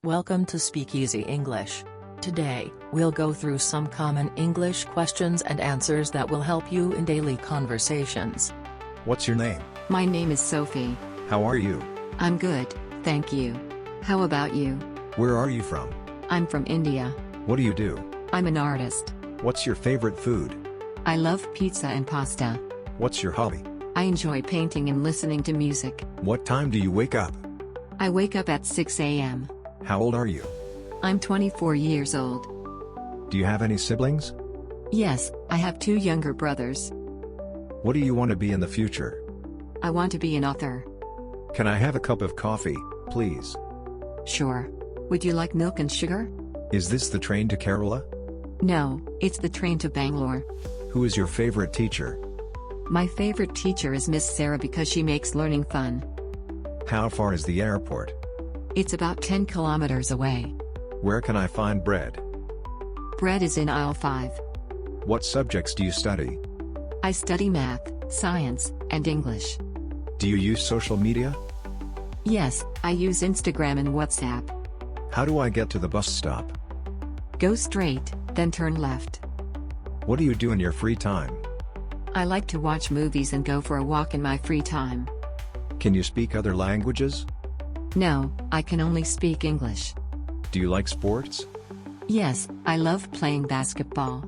Welcome to Speakeasy English. Today, we'll go through some common English questions and answers that will help you in daily conversations. What's your name? My name is Sophie. How are you? I'm good, thank you. How about you? Where are you from? I'm from India. What do you do? I'm an artist. What's your favorite food? I love pizza and pasta. What's your hobby? I enjoy painting and listening to music. What time do you wake up? I wake up at 6 a.m. How old are you? I'm 24 years old. Do you have any siblings? Yes, I have 2 younger brothers. What do you want to be in the future? I want to be an author. Can I have a cup of coffee, please? Sure. Would you like milk and sugar? Is this the train to Kerala? No, it's the train to Bangalore. Who is your favorite teacher? My favorite teacher is Miss Sarah because she makes learning fun. How far is the airport? It's about 10 kilometers away. Where can I find bread? Bread is in aisle 5. What subjects do you study? I study math, science, and English. Do you use social media? Yes, I use Instagram and WhatsApp. How do I get to the bus stop? Go straight, then turn left. What do you do in your free time? I like to watch movies and go for a walk in my free time. Can you speak other languages? No, I can only speak English. Do you like sports? Yes, I love playing basketball.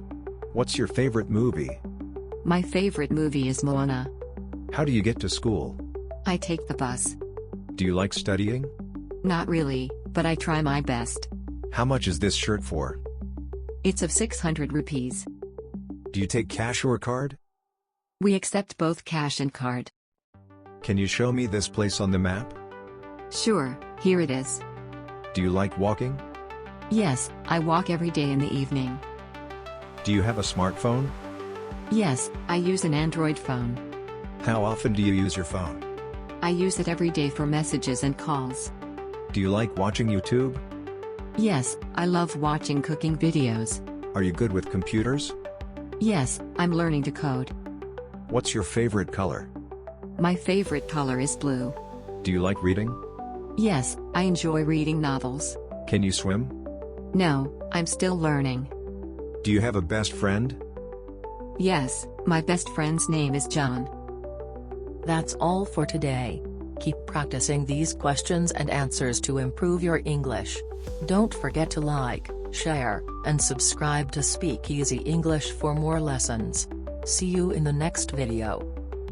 What's your favorite movie? My favorite movie is Moana. How do you get to school? I take the bus. Do you like studying? Not really, but I try my best. How much is this shirt for? It's of 600 rupees. Do you take cash or card? We accept both cash and card. Can you show me this place on the map? Sure, here it is. Do you like walking? Yes, I walk every day in the evening. Do you have a smartphone? Yes, I use an Android phone. How often do you use your phone? I use it every day for messages and calls. Do you like watching YouTube? Yes, I love watching cooking videos. Are you good with computers? Yes, I'm learning to code. What's your favorite color? My favorite color is blue. Do you like reading? Yes, I enjoy reading novels. Can you swim? No, I'm still learning. Do you have a best friend? Yes, my best friend's name is John. That's all for today. Keep practicing these questions and answers to improve your English. Don't forget to like, share, and subscribe to Speakeasy English for more lessons. See you in the next video.